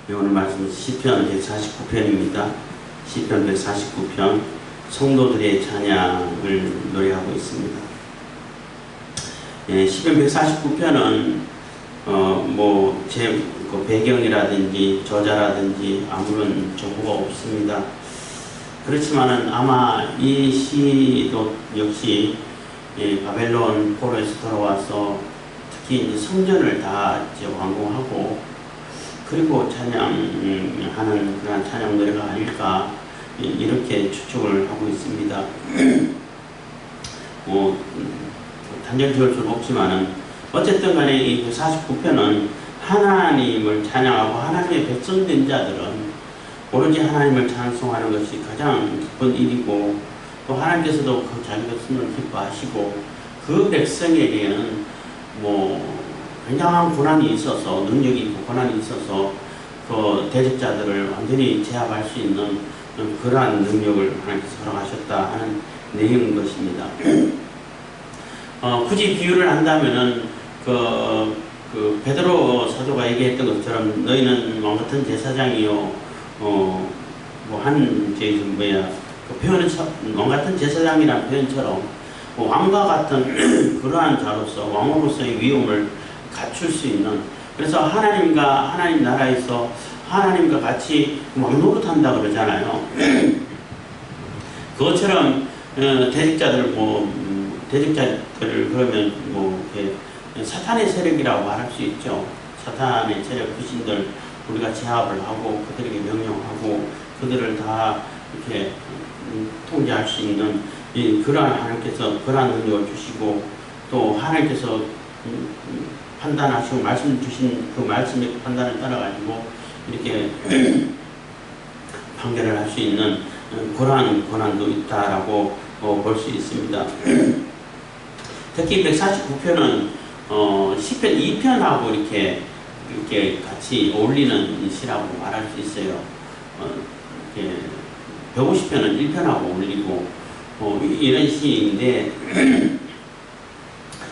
오늘 말씀은 시편 149편입니다. 시편 149편 성도들의 찬양을 노래하고 있습니다. 시편 149편은 제 배경이라든지 저자라든지 아무런 정보가 없습니다. 그렇지만은 아마 이 시도 역시 바벨론 포로에서 돌아와서 특히 이제 성전을 다 이제 완공하고 그리고 찬양하는 그런 찬양 노래가 아닐까 이렇게 추측을 하고 있습니다. 단정 지을 수는 없지만은 어쨌든 간에 이 49편은 하나님을 찬양하고 하나님의 백성된 자들은 오로지 하나님을 찬송하는 것이 가장 기쁜 일이고 또 하나님께서도 그 자기 백성을 기뻐하시고 그 백성에게는 굉장한 고난이 있어서 능력이 있고 고난이 있어서 그 대적자들을 완전히 제압할 수 있는 그러한 능력을 하나님께서 허락하셨다 하는 내용인 것입니다. 굳이 비유를 한다면은 그 베드로 사도가 얘기했던 것처럼 너희는 왕 같은 제사장이요 그 표현은 왕 같은 제사장이라는 표현처럼 왕과 같은 그러한 자로서 왕으로서의 위엄을 갖출 수 있는, 그래서 하나님과 하나님 나라에서 하나님과 같이 왕노릇한다 그러잖아요. 그것처럼 대적자들을 그러면 사탄의 세력이라고 말할 수 있죠. 사탄의 세력 귀신들 우리가 제압을 하고 그들에게 명령하고 그들을 다 이렇게 통제할 수 있는 그러한 하나님께서 그러한 능력을 주시고 또 하나님께서 판단하시고 말씀 주신 그 말씀의 판단을 따라가지고 이렇게 판결을 할 수 있는 그러한 권한도 있다라고 볼 수 있습니다. 특히 149편은 시편 2편하고 이렇게 같이 어울리는 시라고 말할 수 있어요. 150편은 1편하고 어울리고 이런 시인데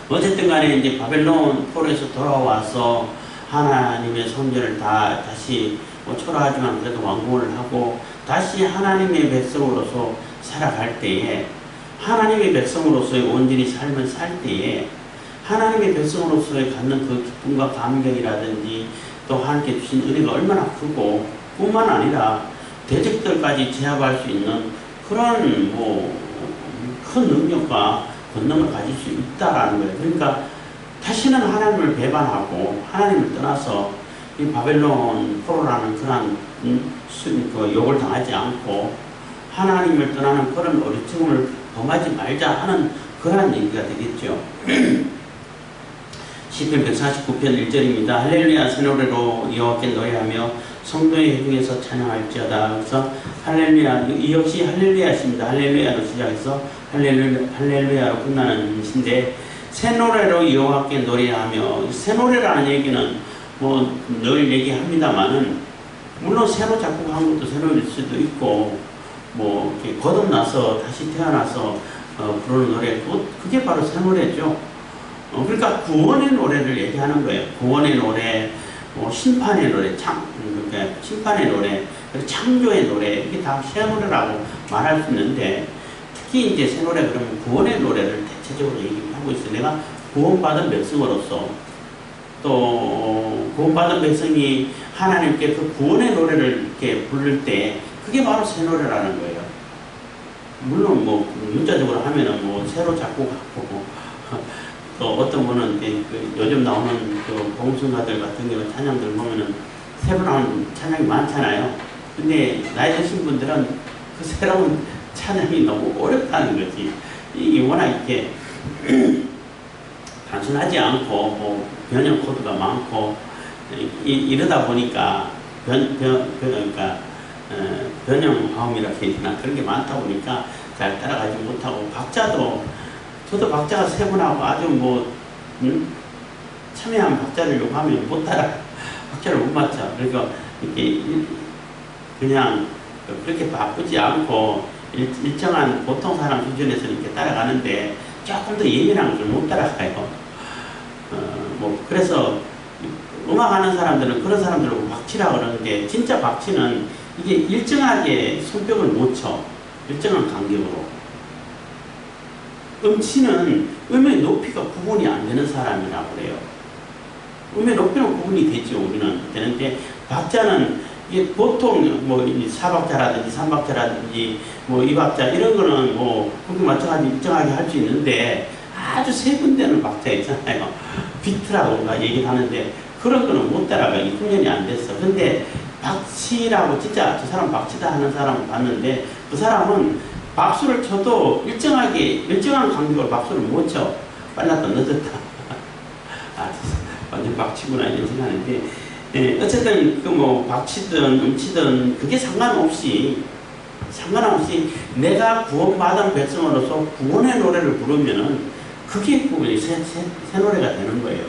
어쨌든 간에 이제 바벨론 포로에서 돌아와서 하나님의 성전을 다시 초라하지만 그래도 완공을 하고 다시 하나님의 백성으로서 살아갈 때에 하나님의 백성으로서의 온전히 삶을 살 때에 하나님의 백성으로서의 갖는 그 기쁨과 감격이라든지 또 하나님께 주신 은혜가 얼마나 크고 뿐만 아니라 대적들까지 제압할 수 있는 그런 큰 능력과 권능을 가질 수 있다라는 거예요. 그러니까 다시는 하나님을 배반하고 하나님을 떠나서 이 바벨론 포로라는 그런 욕을 당하지 않고 하나님을 떠나는 그런 어리석음을 범하지 말자 하는 그런 얘기가 되겠죠. 시편 149편 1절입니다. 할렐루야 새 노래로 여호와께 노래하며 성도의 회중에서 찬양할지어다. 그래서 할렐루야, 이 역시 할렐루야십니다. 할렐루야로 시작해서 할렐루야로 끝나는 시인데 새 노래로 여호와께 노래하며, 새 노래라는 얘기는 늘 얘기합니다만은 물론 새로 작곡한 것도 새 노래일 수도 있고 이렇게 거듭나서 다시 태어나서 부르는 노래, 그게 바로 새 노래죠. 그러니까 구원의 노래를 얘기하는 거예요. 구원의 노래, 심판의 노래, 심판의 노래, 창조의 노래, 이게 다 새 노래라고 말할 수 있는데 특히 이제 새 노래 그러면 구원의 노래를 대체적으로 얘기하고 있어요. 내가 구원받은 백성으로서 또 구원받은 백성이 하나님께 그 구원의 노래를 이렇게 부를 때 그게 바로 새 노래라는 거예요. 물론 문자적으로 하면은 새로 작곡하고 또 어떤 분은 요즘 나오는 봉숭아들 같은 경우 찬양들 보면은 새로 나오는 찬양이 많잖아요. 근데 나이 드신 분들은 그 새로운 찬양이 너무 어렵다는 거지. 이게 워낙 이렇게 단순하지 않고 변형 코드가 많고 이러다 보니까 변형화음이라고 해야 되나 그런 게 많다 보니까 잘 따라가지 못하고 저도 박자가 세분하고 아주 참여한 박자를 요구하면 못 따라 박자를 못 맞춰. 그러니까 이렇게 그냥 그렇게 바쁘지 않고 일정한 보통 사람 수준에서 이렇게 따라가는데 조금 더 예민한 걸 못 따라가요. 그래서 음악하는 사람들은 그런 사람들하고 박치라 그러는데 진짜 박치는 이게 일정하게 손뼉을 못 쳐. 일정한 간격으로. 음치는 음의 높이가 구분이 안 되는 사람이라고 그래요. 음의 높이는 구분이 되죠. 우리는 되는데 박자는 이게 보통 뭐 4박자라든지 3박자라든지 뭐 2박자 이런 거는 뭐 그렇게 맞춰가지고 일정하게 할 수 있는데 아주 세분되는 박자 있잖아요. 비트라고 얘기를 하는데 그런 거는 못 따라가기 훈련이 안 됐어. 근데 박치라고 진짜 저 사람 박치다 하는 사람을 봤는데 그 사람은 박수를 쳐도 일정한 간격으로 박수를 못 쳐. 빨랐다 늦었다. 아, 완전 박치구나 이런 생각하는데 예, 어쨌든 그 뭐 박치든 음치든 그게 상관없이 내가 구원받은 백성으로서 구원의 노래를 부르면은 그게 새 노래가 되는 거예요.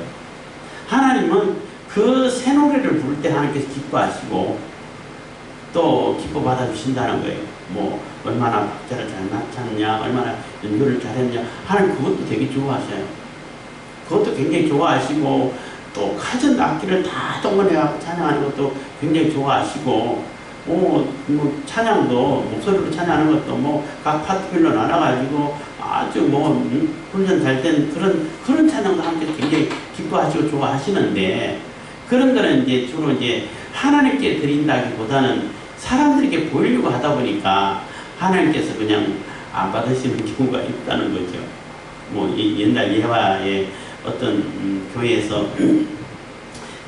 하나님은 그 새 노래를 부를 때 하나님께서 기뻐하시고 또 기뻐 받아주신다는 거예요. 뭐 얼마나 박자를 잘 맞췄냐, 얼마나 연주를 잘했냐, 하나님 그것도 되게 좋아하셔요. 그것도 굉장히 좋아하시고 또 가진 악기를 다 동원해서 찬양하는 것도 굉장히 좋아하시고 뭐 찬양도 목소리로 찬양하는 것도 뭐 각 파트별로 나눠가지고 아주 뭐 훈련 잘 된 그런 찬양도 함께 굉장히 기뻐하시고 좋아하시는데 그런 거는 이제 주로 이제 하나님께 드린다기보다는 사람들에게 보이려고 하다 보니까 하나님께서 그냥 안 받으시는 경우가 있다는 거죠. 뭐 옛날 예화의 어떤 교회에서 그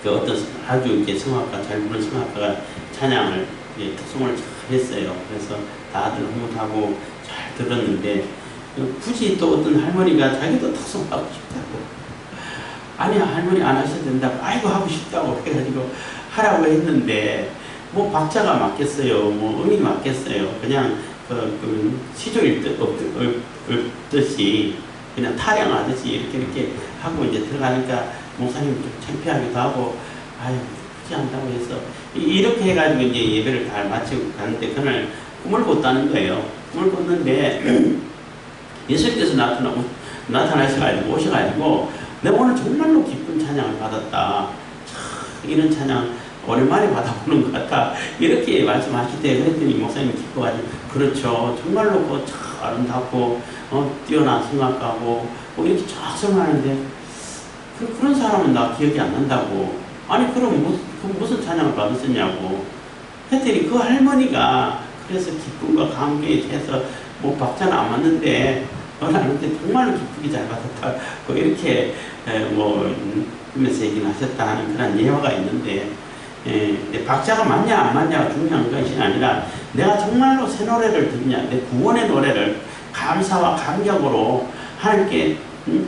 어떤 아주 이제 성악가 잘 부르는 성악가가 찬양을 특송을 잘 했어요. 그래서 다들 흐뭇하고 잘 들었는데 굳이 또 어떤 할머니가 자기도 특송하고 싶다고 아니야 할머니 안 하셔도 된다고 아이고 하고 싶다고 해가지고 하라고 했는데 뭐 박자가 맞겠어요. 뭐 음이 맞겠어요. 그냥 그 시조일 듯이 그냥 타령하듯이 이렇게 하고 이제 들어가니까 목사님 좀 창피하기도 하고 아유 굳이 한다고 해서 이렇게 해가지고 이제 예배를 잘 마치고 가는데 그날 꿈을 꿨다는 거예요. 꿈을 꿨는데 예수님께서 나타나셔가지고 오셔가지고 내가 오늘 정말로 기쁜 찬양을 받았다. 참 이런 찬양 오랜만에 받아보는 것 같다. 이렇게 말씀하실 때 그랬더니 목사님 기뻐가지고 그렇죠. 정말로 참 아름답고 뛰어난 성악가고 이렇게 쫙 설명하는데 그런 사람은 나 기억이 안 난다고. 아니 그럼 무슨 찬양을 받으셨냐고 했더니 그 할머니가 그래서 기쁨과 감격에 대해서 뭐 박자는 안 맞는데 하는데 정말로 기쁘게 잘 받았다. 이렇게 그러면서 얘기를 하셨다 하는 그런 예화가 있는데 박자가 맞냐 안 맞냐가 중요한 것이 아니라 내가 정말로 새 노래를 듣냐, 내 구원의 노래를 감사와 감격으로 하나님께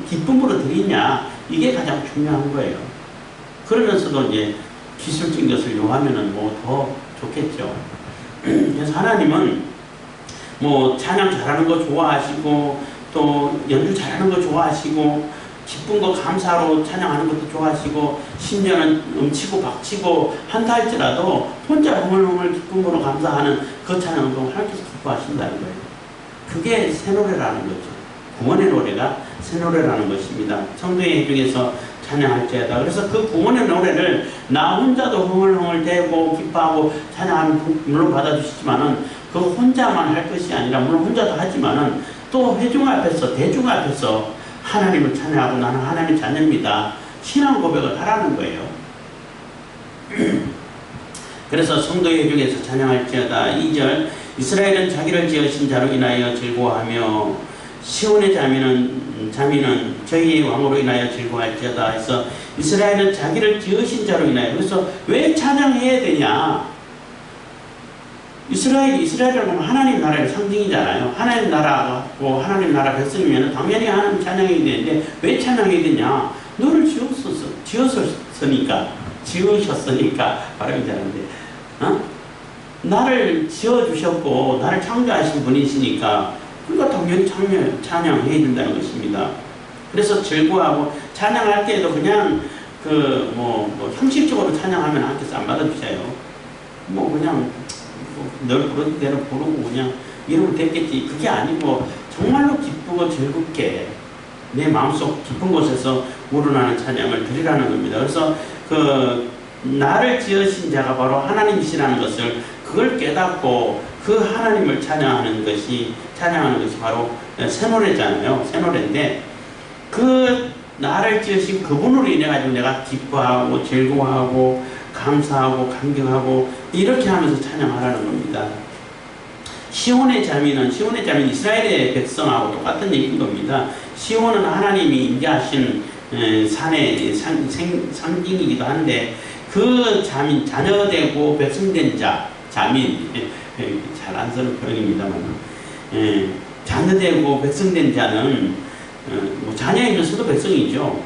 기쁨으로 드리냐 이게 가장 중요한 거예요. 그러면서도 이제 기술적인 것을 요하면은 뭐 더 좋겠죠. 그래서 하나님은 뭐 찬양 잘하는 거 좋아하시고 또 연주 잘하는 거 좋아하시고 기쁜 거 감사로 찬양하는 것도 좋아하시고 심지어는 음치고 박치고 한다 할지라도 혼자 흥얼흥얼 기쁨으로 감사하는 그 찬양도 하나님께서 기뻐하신다는 거예요. 그게 새 노래라는 거죠. 구원의 노래가 새 노래라는 것입니다. 성도의 중에서 찬양할지어다. 그래서 그 구원의 노래를 나 혼자도 흥얼흥얼 대고 기뻐하고 찬양하면 물론 받아주시지만은 그 혼자만 할 것이 아니라 물론 혼자도 하지만은 또 회중 앞에서 대중 앞에서 하나님을 찬양하고 나는 하나님의 자녀입니다. 신앙 고백을 하라는 거예요. 그래서 성도의 회중에서 찬양할지어다. 2절 이스라엘은 자기를 지으신 자로 인하여 즐거워하며 시온의 자민은 저희의 왕으로 인하여 즐거워할지어다. 해서 이스라엘은 자기를 지으신 자로 인하여 그래서 왜 찬양해야 되냐? 이스라엘이라고 하면 하나님 나라의 상징이잖아요. 하나님 나라고 하나님 나라 백성이면 당연히 하나님 찬양해야 되는데 왜 찬양해야 되냐? 너를 지으셨으니까 발음이 잘하는데 나를 지어주셨고 나를 창조하신 분이시니까 그러니까 당연히 찬양해야 된다는 것입니다. 그래서 즐거워하고 찬양할 때에도 그냥 형식적으로 찬양하면 하나님께서 안 받아주셔요. 그냥 널 부르는 대로 부르고 그냥 이러면 됐겠지. 그게 아니고 정말로 기쁘고 즐겁게 내 마음속 깊은 곳에서 우러나는 찬양을 드리라는 겁니다. 그래서 나를 지으신 자가 바로 하나님이시라는 것을 그걸 깨닫고 그 하나님을 찬양하는 것이 바로 새 노래잖아요. 새 노래인데 그 나를 지으신 그분으로 인해 가지고 내가 기뻐하고 즐거워하고 감사하고 감격하고 이렇게 하면서 찬양하라는 겁니다. 시온의 자민은 이스라엘의 백성하고 똑같은 얘기인 겁니다. 시온은 하나님이 임재하신 산의 상징이기도 한데 그 자민, 자녀되고 백성된 자, 자민, 잘 안 쓰는 표현입니다만, 자녀되고 백성된 자는 뭐 자녀이면서도 백성이죠.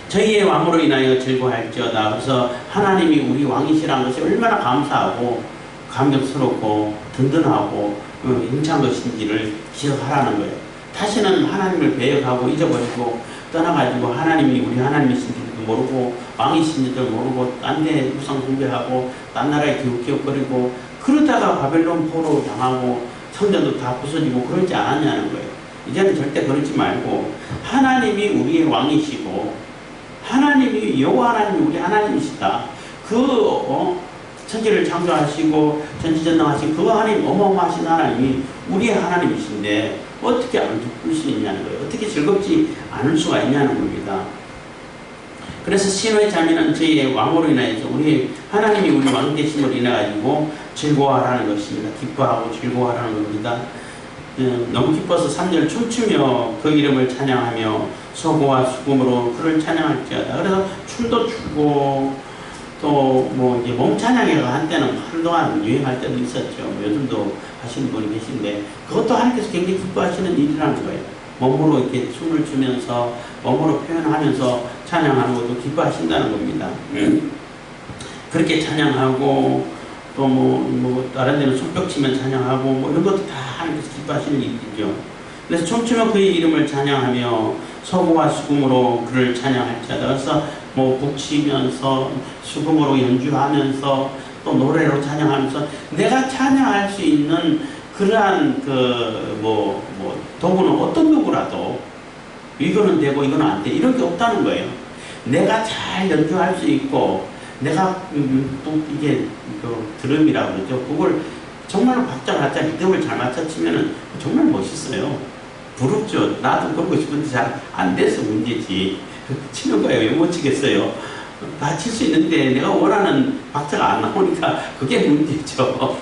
저희의 왕으로 인하여 즐거워할지어다. 그래서 하나님이 우리 왕이시라는 것이 얼마나 감사하고 감격스럽고 든든하고 힘찬 것인지를 기억하라는 거예요. 다시는 하나님을 배역하고 잊어버리고 떠나가지고 하나님이 우리 하나님이신지도 모르고 왕이신지도 모르고 딴 데 우상 숭배하고 딴 나라에 기웃기웃거리고 그러다가 바벨론 포로 당하고 성전도 다 부서지고 그러지 않았냐는 거예요. 이제는 절대 그러지 말고 하나님이 우리의 왕이시고 하나님이 여호와 하나님이 우리 하나님이시다. 천지를 창조하시고 전지전능하신 그 하나님, 어마어마하신 하나님이 우리의 하나님이신데 어떻게 안 기쁠 수 있냐는 거예요. 어떻게 즐겁지 않을 수가 있냐는 겁니다. 그래서 시온의 자매는 저희의 왕으로 인하여서 우리 하나님이 우리 왕 되심으로 인해 가지고 즐거워하라는 것입니다. 기뻐하고 즐거워하라는 겁니다. 너무 기뻐서 3절 춤추며 그 이름을 찬양하며 소고와 수금으로 그를 찬양할지어다. 그래서 춤도 추고 또 뭐 이제 몸 찬양회가 한때는 한동안 유행할 때도 있었죠. 요즘도 하시는 분이 계신데 그것도 하나님께서 굉장히 기뻐하시는 일이라는 거예요. 몸으로 이렇게 춤을 추면서 몸으로 표현하면서 찬양하는 것도 기뻐하신다는 겁니다. 그렇게 찬양하고 또 뭐 다른 데는 손뼉 치면 찬양하고 뭐 이런 것도 다 하나님께서 기뻐하시는 일이죠. 그래서 춤추며 그의 이름을 찬양하며 서구와 수금으로 그를 찬양할지어다. 그래서 뭐 북치면서 수금으로 연주하면서 또 노래로 찬양하면서 내가 찬양할 수 있는 그러한 도구는 어떤 도구라도 이거는 되고 이거는 안 돼 이런 게 없다는 거예요. 내가 잘 연주할 수 있고 내가 또 이게 드럼이라고 그러죠. 그걸 정말로 박자 리듬을 잘 맞춰치면은 정말 멋있어요. 부럽죠. 나도 그러고 싶은데 잘 안 돼서 문제지. 치는 거예요. 왜 못 치겠어요? 다 칠 수 있는데 내가 원하는 박자가 안 나오니까 그게 문제죠.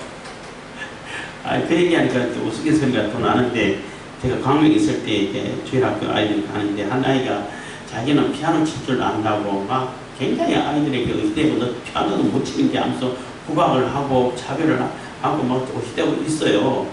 그 얘기하니까 또 우스갯소리가 또 나는데 제가 광명에 있을 때 이제 주일학교 아이들 가는데 한 아이가 자기는 피아노 칠 줄 안다고 막 굉장히 아이들에게 의시되고 너 피아노도 못 치는 게 하면서 구박을 하고 차별을 하고 막 의시되고 있어요.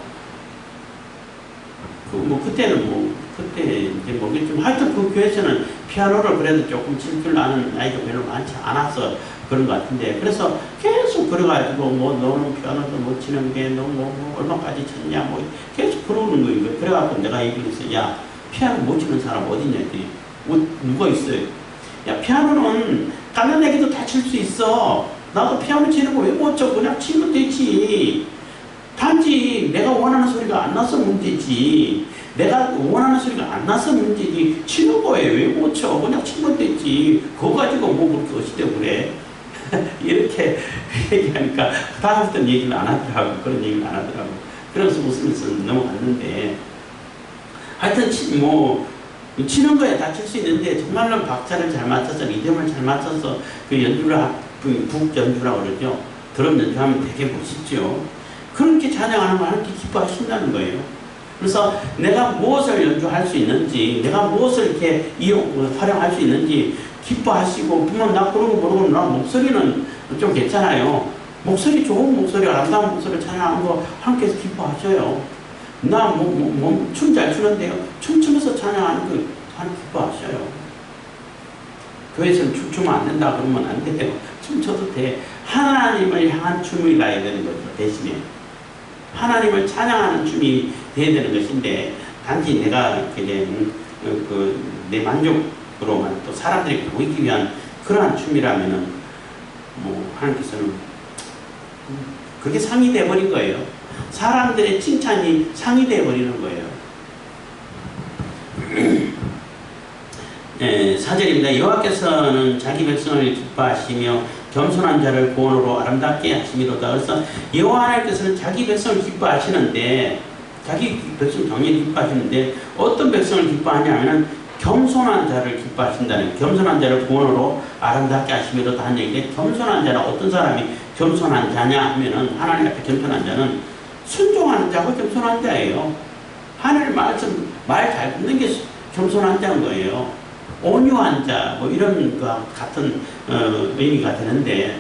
그때 이제 모르겠지만 하여튼 그 교회에서는 피아노를 그래도 조금 칠 줄 아는 아이가 별로 많지 않아서 그런 것 같은데 그래서 계속 그래가지고 뭐 너는 피아노도 못 치는 게 너 뭐 얼마까지 쳤냐 뭐 계속 그러는 거예요. 그래갖고 내가 얘기를 했어요. 야 피아노 못 치는 사람 어딨냐 했더니 누가 있어요. 야 피아노는 까는 애기도 다 칠 수 있어. 나도 피아노 치는 거 왜 못 쳐? 그냥 치면 되지. 단지 내가 원하는 소리가 안 나서 문제지. 내가 원하는 소리가 안 나서 문제지. 치는 거에 왜 못 쳐? 그냥 치면 되지. 그거 가지고 뭐 그렇게 어시되고 그래. 이렇게 얘기하니까 다음부터는 얘기를 안 하더라고. 그런 얘기를 안 하더라고. 그래서 웃으면서 넘어갔는데 하여튼 치는 거에 다 칠 수 있는데 정말로 박자를 잘 맞춰서 리듬을 잘 맞춰서 그 연주를 북 연주라고 그러죠. 드럼 연주하면 되게 멋있죠. 그렇게 찬양하는 걸 하나님께 기뻐하신다는 거예요. 그래서 내가 무엇을 연주할 수 있는지, 내가 무엇을 이렇게 활용할 수 있는지 기뻐하시고, 그러면 나 그러고 모르고 나 목소리는 좀 괜찮아요. 목소리 좋은 목소리, 아름다운 목소리 찬양하는 거 하나님께서 기뻐하셔요. 나 춤 잘 추는데요. 춤추면서 찬양하는 거 하나님 기뻐하셔요. 교회에서는 춤추면 안 된다 그러면 안 돼요. 춤춰도 돼. 하나님을 향한 춤이 나야 되는 거죠. 대신에. 하나님을 찬양하는 춤이 돼야 되는 것인데 단지 내가 이렇게 내 만족으로만 또 사람들에게 보이기 위한 그러한 춤이라면은 하나님께서는 그게 상이 돼버린 거예요. 사람들의 칭찬이 상이 돼버리는 거예요. 4절입니다. 여호와께서는 자기 백성을 기뻐하시며 겸손한 자를 구원으로 아름답게 하심이로다. 그래서 여호와 하나님께서는 자기 백성을 기뻐하시는데, 자기 백성 정말 기뻐하시는데 어떤 백성을 기뻐하냐면은 겸손한 자를 기뻐하신다는, 겸손한 자를 구원으로 아름답게 하심이로다 하는 얘기인데, 겸손한 자는 어떤 사람이 겸손한 자냐 하면은, 하나님 앞에 겸손한 자는 순종하는 자고 겸손한 자예요. 하나님 말씀 말 잘 듣는 게 겸손한 자인 거예요. 온유한 자, 뭐 이런 것 같은 의미가 되는데,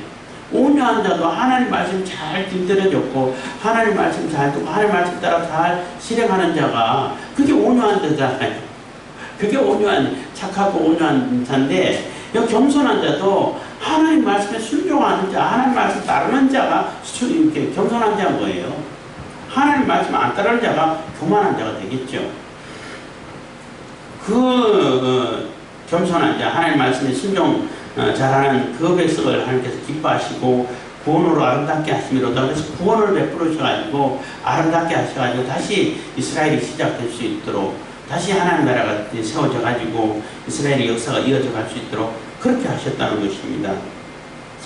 온유한 자도 하나님 말씀 잘 들려줬고 하나님 말씀 잘 듣고 하나님 말씀 따라 잘 실행하는 자가, 그게 온유한 자잖아요. 그게 온유한, 착하고 온유한 자인데, 여기 겸손한 자도 하나님 말씀에 순종하는 자, 하나님 말씀 따르는 자가 이렇게 겸손한 자인 거예요. 하나님 말씀 안 따르는 자가 교만한 자가 되겠죠. 겸손한 자, 하나님 말씀에 순종 잘하는 그 백성을 하나님께서 기뻐하시고 구원으로 아름답게 하심이로다. 그래서 구원을 베풀으셔가지고 아름답게 하셔가지고 다시 이스라엘이 시작될 수 있도록, 다시 하나님 나라가 세워져가지고 이스라엘의 역사가 이어져 갈 수 있도록 그렇게 하셨다는 것입니다.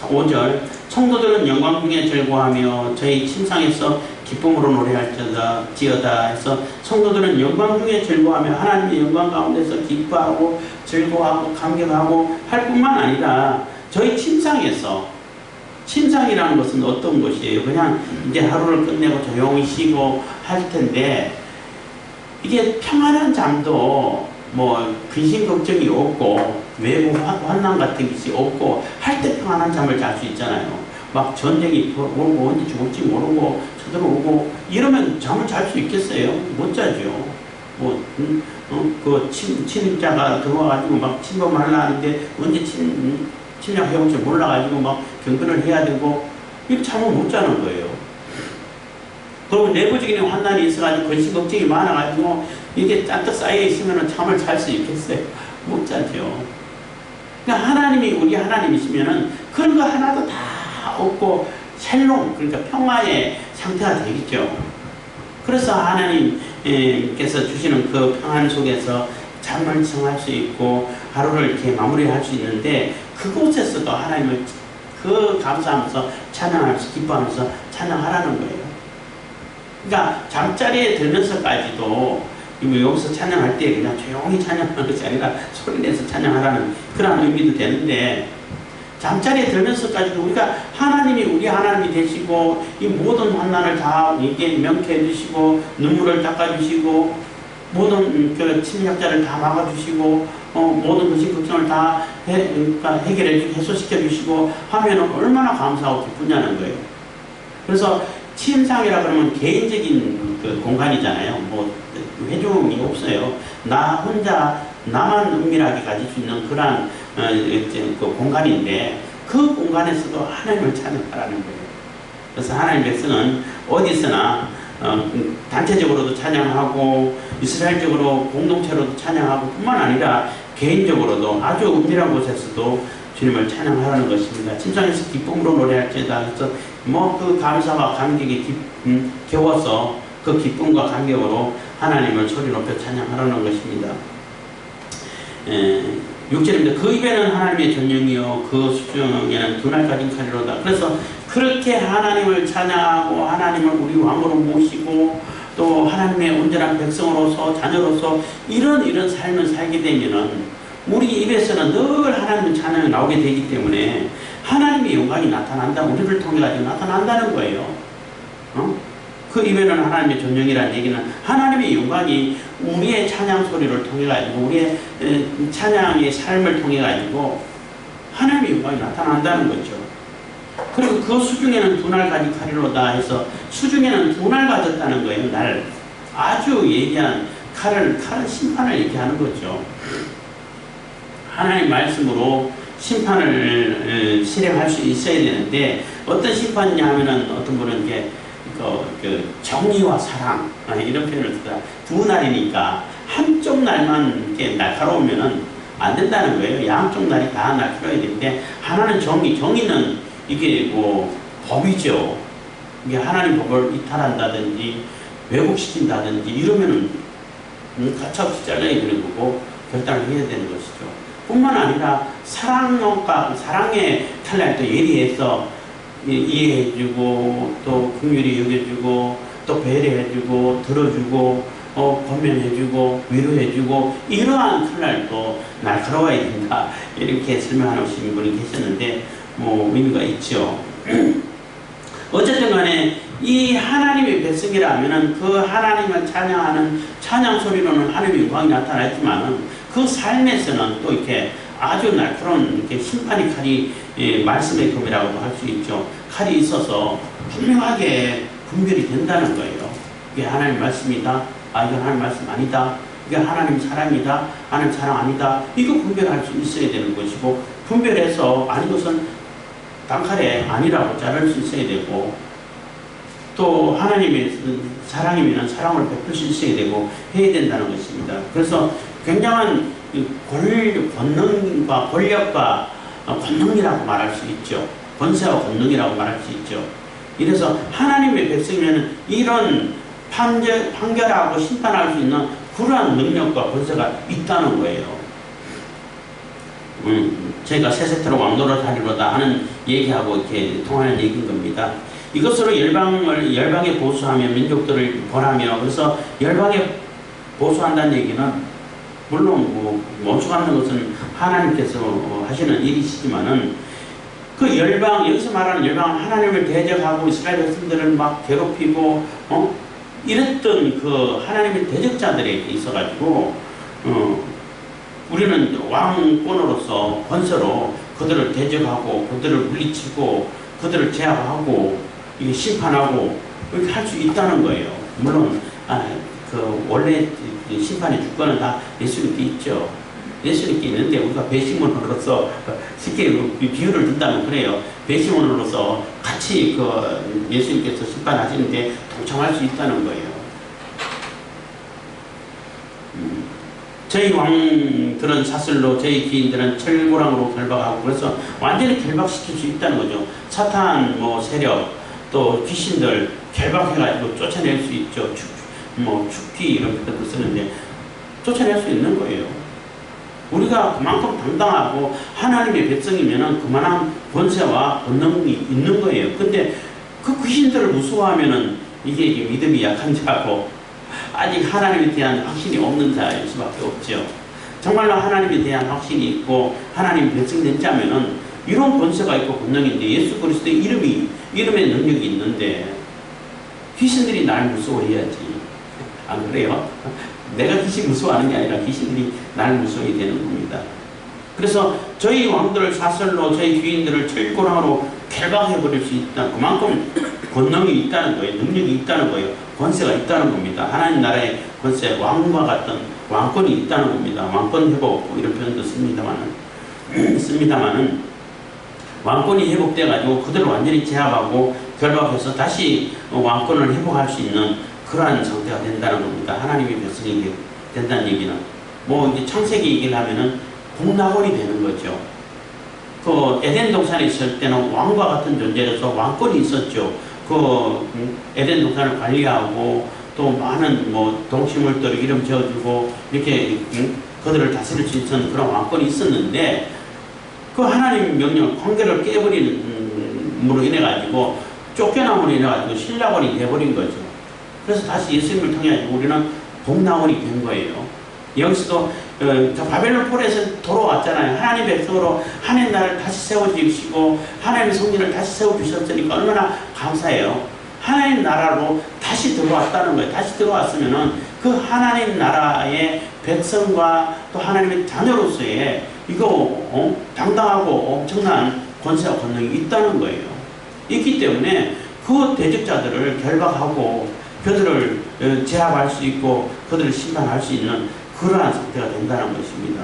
5절, 성도들은 영광 중에 즐거워하며 저희 침상에서 기쁨으로 노래할지어다 해서, 성도들은 영광 중에 즐거워하며 하나님의 영광 가운데서 기뻐하고 즐거워하고 감격하고 할 뿐만 아니라 저희 침상에서, 침상이라는 것은 어떤 것이에요? 그냥 이제 하루를 끝내고 조용히 쉬고 할 텐데, 이게 평안한 잠도 뭐 근심 걱정이 없고 외부 환난 같은 것이 없고 할 때 평안한 잠을 잘 수 있잖아요. 막 전쟁이 오고 언제 죽을지 모르고 쳐들어오고 이러면 잠을 잘 수 있겠어요? 못 자죠. 그 침입자가 들어와가지고 막 침범하려 하는데 언제 침략해올지 몰라가지고 막 경계를 해야 되고, 이렇게 잠을 못 자는 거예요. 그리고 내부적인 환난이 있어가지고 근심 걱정이 많아가지고 이게 잔뜩 쌓여 있으면 잠을 잘 수 있겠어요? 못 자죠. 그러니까 하나님이 우리 하나님이시면은 그런 거 하나도 다 없고 샬롬, 그러니까 평화의 상태가 되겠죠. 그래서 하나님께서 주시는 그 평안 속에서 잠을 청할 수 있고 하루를 이렇게 마무리할 수 있는데, 그곳에서도 하나님을 감사하면서 찬양하면서 기뻐하면서 찬양하라는 거예요. 그러니까 잠자리에 들면서까지도 여기서 찬양할 때 그냥 조용히 찬양하는 것이 아니라 소리내서 찬양하라는 그런 의미도 되는데, 잠자리에 들면서까지도 우리가 하나님이 우리 하나님이 되시고 이 모든 환난을 다 이게 명쾌해 주시고 눈물을 닦아주시고 모든 그 침략자를 다 막아주시고 모든 것이 걱정을 다 해결해 해소시켜 주시고 하면 얼마나 감사하고 기쁘냐는 거예요. 그래서 침상이라 그러면 개인적인 그 공간이잖아요. 뭐 회중이 없어요. 나 혼자 나만 은밀하게 가질 수 있는 그런 그 공간인데, 그 공간에서도 하나님을 찬양하라는 거예요. 그래서 하나님 백성은 어디서나 단체적으로도 찬양하고 이스라엘적으로 공동체로도 찬양하고 뿐만 아니라 개인적으로도 아주 은밀한 곳에서도 주님을 찬양하라는 것입니다. 침상에서 기쁨으로 노래할지어다. 그래서 뭐 그 감사와 감격이 겨워서 그 기쁨과 감격으로 하나님을 소리 높여 찬양하라는 것입니다. 6절입니다. 그 입에는 하나님의 전령이요 그 수중에는 두날까지 칼이로다. 그래서 그렇게 하나님을 찬양하고 하나님을 우리 왕으로 모시고 또 하나님의 온전한 백성으로서 자녀로서 이런 삶을 살게 되면은 우리 입에서는 늘 하나님의 찬양이 나오게 되기 때문에 하나님의 영광이 나타난다. 우리를 통해 가지고 나타난다는 거예요. 그 입에는 하나님의 전령이라는 얘기는 하나님의 영광이 우리의 찬양 소리를 통해 가지고 우리의 찬양의 삶을 통해 가지고 하나님의 영광이 나타난다는 거죠. 그리고 그 수중에는 두날까지 칼이로다 해서 수중에는 두날 가졌다는 거예요. 날 아주 예리한 칼은 심판을 얘기하는 거죠. 하나님 말씀으로 심판을 실행할 수 있어야 되는데, 어떤 심판이냐 하면은 어떤 분은 이게 그 정의와 사랑 이런 표현을 쓰다. 두 날이니까 한쪽 날만 이렇게 날카로우면은 안 된다는 거예요. 양쪽 날이 다 날카로워야 되는데, 하나는 정의는 이게 뭐 법이죠. 이게 하나님 법을 이탈한다든지 왜곡시킨다든지 이러면은 가차없이 잘라야 되는 거고 결단을 해야 되는 것이죠. 뿐만 아니라 사랑의 칼날도 예리해서 이해해주고 또 긍휼히 여겨주고 또 배려해주고 들어주고 권면해주고 위로해주고 이러한 칼날도 날카로워야 된다 이렇게 설명하시는 분이 계셨는데 뭐 의미가 있죠. 어쨌든 간에 이 하나님의 백성이라면은 그 하나님을 찬양하는 찬양 소리로는 하나님의 영광이 나타나지만은 그 삶에서는 또 이렇게 아주 날카로운 이렇게 심판의 칼이 말씀의 검이라고도 할 수 있죠. 칼이 있어서 분명하게 분별이 된다는 거예요. 이게 하나님 말씀이다. 아, 이건 하나님 말씀 아니다. 이게 하나님 사랑이다. 하나님 사랑 아니다. 이거 분별할 수 있어야 되는 것이고 분별해서 아닌 것은 단칼에 아니라고 자를 수 있어야 되고 또 하나님의 사랑이면 사랑을 베풀 수 있어야 되고 해야 된다는 것입니다. 그래서 굉장한 권능과 권력과 권능이라고 말할 수 있죠. 권세와 권능이라고 말할 수 있죠. 이래서 하나님의 백성이면 이런 판결하고 심판할 수 있는 그러한 능력과 권세가 있다는 거예요. 저희가 새 세트로 왕노릇 하리로다 하는 얘기하고 이렇게 통하는 얘기인 겁니다. 이것으로 열방에 보수하며 민족들을 벌하며 그래서 열방에 보수한다는 얘기는 물론 멈춰가는 것은 하나님께서 하시는 일이시지만은 그 열방 여기서 말하는 열방은 하나님을 대적하고 이스라엘 백성들을 막 괴롭히고 이랬던 그 하나님의 대적자들에 있어가지고 우리는 왕권으로서 권세로 그들을 대적하고 그들을 물리치고 그들을 제압하고 이게 심판하고 이렇게 할 수 있다는 거예요. 물론 그 원래 심판의 주권은 다 예수님께 있죠. 예수님께 있는데 우리가 배심원으로서 쉽게 비유를 든다면 그래요. 배심원으로서 같이 그 예수님께서 심판하시는데 동참할 수 있다는 거예요. 저희 왕들은 사슬로 저희 귀인들은 철고랑으로 결박하고 그래서 완전히 결박시킬 수 있다는 거죠. 사탄 세력 또 귀신들 결박해가지고 쫓아낼 수 있죠. 축기 이런 것도 쓰는데 쫓아낼 수 있는 거예요. 우리가 그만큼 당당하고 하나님의 백성이면은 그만한 권세와 권능이 있는 거예요. 근데 그 귀신들을 무서워하면은 이게 믿음이 약한 자고 아직 하나님에 대한 확신이 없는 자일 수밖에 없죠. 정말로 하나님에 대한 확신이 있고 하나님 백성된 자면은 이런 권세가 있고 권능인데 예수 그리스도의 이름의 능력이 있는데 귀신들이 날 무서워해야지. 안 그래요? 내가 귀신 무서워하는 게 아니라 귀신들이 날 무서워해야 되는 겁니다. 그래서 저희 왕들을 사슬로 저희 귀인들을 철고랑으로 결박해버릴 수 있다. 그만큼 권능이 있다는 거예요. 능력이 있다는 거예요. 권세가 있다는 겁니다. 하나님 나라의 권세, 왕과 같은 왕권이 있다는 겁니다. 왕권 회복 이런 표현도 씁니다만은 왕권이 회복돼가지고 그들을 완전히 제압하고 결박해서 다시 왕권을 회복할 수 있는 그러한 상태가 된다는 겁니다. 하나님의 백성이 된다는 얘기는 이제 창세기 얘기를 하면은 공낙원이 되는 거죠. 그 에덴 동산에 있을 때는 왕과 같은 존재로서 왕권이 있었죠. 그 에덴 동산을 관리하고 또 많은 동식물들을 이름 지어주고 이렇게 그들을 다스릴 수 있는 그런 왕권이 있었는데 그 하나님 명령 관계를 깨버림으로 인해 가지고 쫓겨남으로 인해 가지고 신락원이 돼버린 거죠. 그래서 다시 예수님을 통해 우리는 복낙원이 된 거예요. 여기서도 바벨론 폴에서 돌아왔잖아요. 하나님의 백성으로 하나님 나라를 다시 세워주시고 하나님의 성전을 다시 세워주셨으니까 얼마나 감사해요. 하나님 나라로 다시 들어왔다는 거예요. 다시 들어왔으면은 그 하나님 나라의 백성과 또 하나님의 자녀로서의 이거 당당하고 엄청난 권세와 권능이 있다는 거예요. 있기 때문에 그 대적자들을 결박하고 그들을 제압할 수 있고 그들을 심판할 수 있는 그러한 상태가 된다는 것입니다.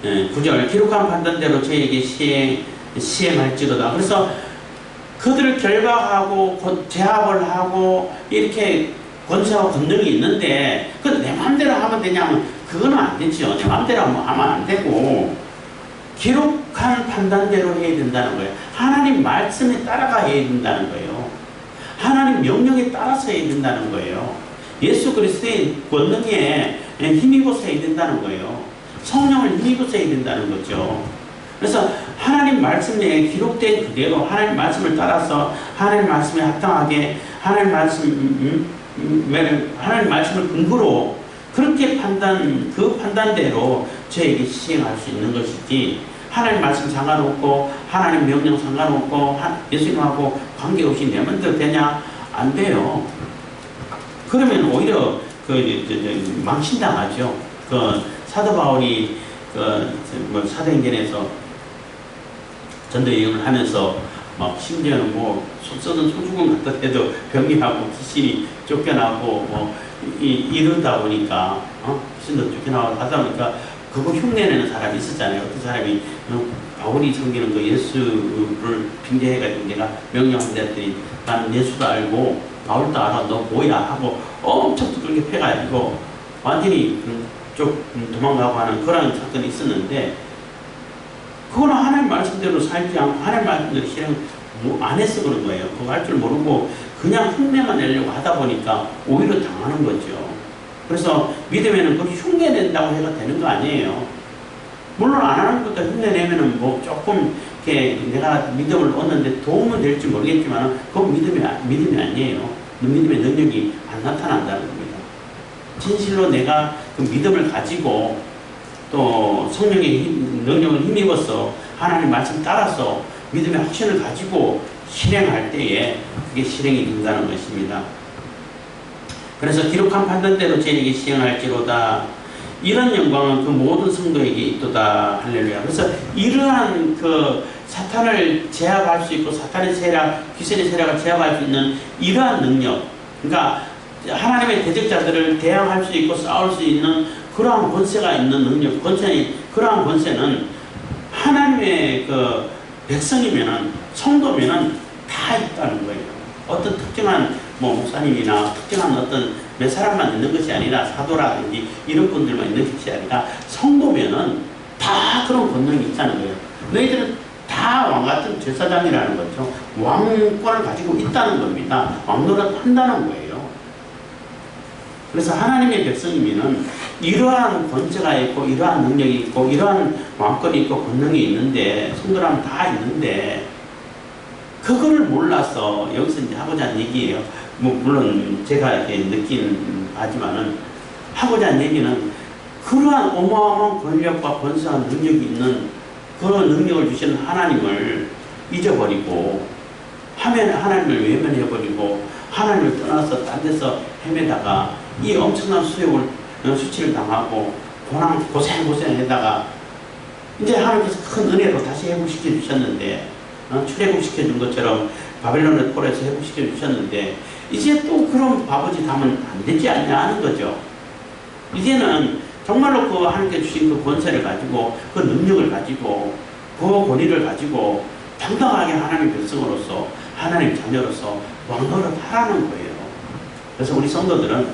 9절 기록한 판단대로 저에게 시행할지로다. 그래서 그들을 결박하고 제압을 하고 이렇게 권세와 권능이 있는데 그 내 마음대로 하면 되냐면 그거는 안 되죠. 내 마음대로 하면 안 되고 기록한 판단대로 해야 된다는 거예요. 하나님 말씀에 따라가 해야 된다는 거예요. 하나님 명령에 따라서 해야 된다는 거예요. 예수 그리스도의 권능에 힘입어서 해야 된다는 거예요. 성령을 힘입어서 해야 된다는 거죠. 그래서 하나님 말씀에 기록된 그대로 하나님 말씀을 따라서 하나님 말씀에 합당하게 하나님 말씀을 근거로 그렇게 그 판단대로 저에게 시행할 수 있는 것이지, 하나님 말씀 상관없고 하나님 명령 상관없고 예수님하고 관계없이 내 마음대로 되냐? 안 돼요. 그러면 오히려 망신당하죠. 사도 바울이 사도행전에서 전도 여행을 하면서 막 심지어는 쏟은 소주금 같은 데도 병리하고 귀신이 쫓겨나고 이러다 보니까 귀신도 쫓겨나고 하다 보니까 그거 흉내내는 사람이 있었잖아요. 어떤 사람이 바울이 섬기는 그 예수를 빙자해가지고 내가 명령한다 했더니 나는 예수도 알고 바울도 알아, 너 뭐야 하고 엄청 두들겨 패가지고 완전히 쭉 도망가고 하는 그런 사건이 있었는데, 그거는 하나님 말씀대로 살지 않고 하나님 말씀대로 실행 안 해서 그런 거예요. 그거 할 줄 모르고 그냥 흉내만 내려고 하다 보니까 오히려 당하는 거죠. 그래서 믿음에는 그걸 흉내 낸다고 해서 되는 거 아니에요. 물론 안 하는 것도 흉내 내면은 조금 이렇게 내가 믿음을 얻는데 도움은 될지 모르겠지만 그건 믿음이 아니에요. 믿음의 능력이 안 나타난다는 겁니다. 진실로 내가 그 믿음을 가지고 또 성령의 능력을 힘입어서 하나님 말씀 따라서 믿음의 확신을 가지고 실행할 때에 그게 실행이 된다는 것입니다. 그래서 기록한 판단대로 저에게 시행할지로다. 이런 영광은 그 모든 성도에게 있도다. 할렐루야. 그래서 이러한 사탄을 제압할 수 있고 사탄의 세력, 귀신의 세력을 제압할 수 있는 이러한 능력, 그러니까 하나님의 대적자들을 대항할 수 있고 싸울 수 있는 그러한 권세가 있는 능력, 그러한 권세는 하나님의 백성이면은, 성도면은 다 있다는 거예요. 어떤 특정한 목사님이나 특정한 어떤 몇 사람만 있는 것이 아니라 사도라든지 이런 분들만 있는 것이 아니라 성도면은 다 그런 권능이 있다는 거예요. 너희들은 다 왕같은 제사장이라는 거죠. 왕권을 가지고 있다는 겁니다. 왕노릇 한다는 거예요. 그래서 하나님의 백성이면은 이러한 권세가 있고 이러한 능력이 있고 이러한 왕권이 있고 권능이 있는데, 성도라면 다 있는데 그거를 몰라서 여기서 이제 하고자 하는 얘기예요. 물론 제가 이렇게 느낀 바지만은 하고자 하는 얘기는 그러한 어마어마한 권력과 권세와 능력이 있는 그런 능력을 주시는 하나님을 잊어버리고 하나님을 외면해버리고 하나님을 떠나서 딴 데서 헤매다가 이 엄청난 수치를 당하고 고생하다가 이제 하나님께서 큰 은혜로 다시 회복시켜 주셨는데, 출애굽시켜 준 것처럼 바벨론의 꼴에서 회복시켜 주셨는데 이제 또 그런 바보짓 하면 안 되지 않냐 하는 거죠. 이제는 정말로 그 하나님께 주신 그 권세를 가지고 그 능력을 가지고 그 권위를 가지고 당당하게 하나님의 백성으로서 하나님 자녀로서 왕노릇 하라는 거예요. 그래서 우리 성도들은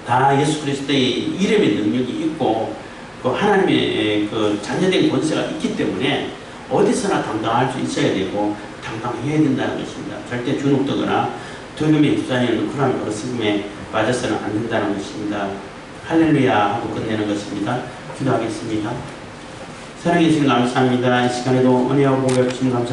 다 예수 그리스도의 이름의 능력이 있고 그 하나님의 그 자녀된 권세가 있기 때문에 어디서나 당당할 수 있어야 되고 당당해야 된다는 것입니다. 절대 주눅들거나 두려움에 휩싸이는 그런 어리석음에 빠져서는 안 된다는 것입니다. 할렐루야 하고 끝내는 것입니다. 기도하겠습니다. 사랑해 주신 감사합니다. 이 시간에도 은혜와 복을 주신 감사합니다.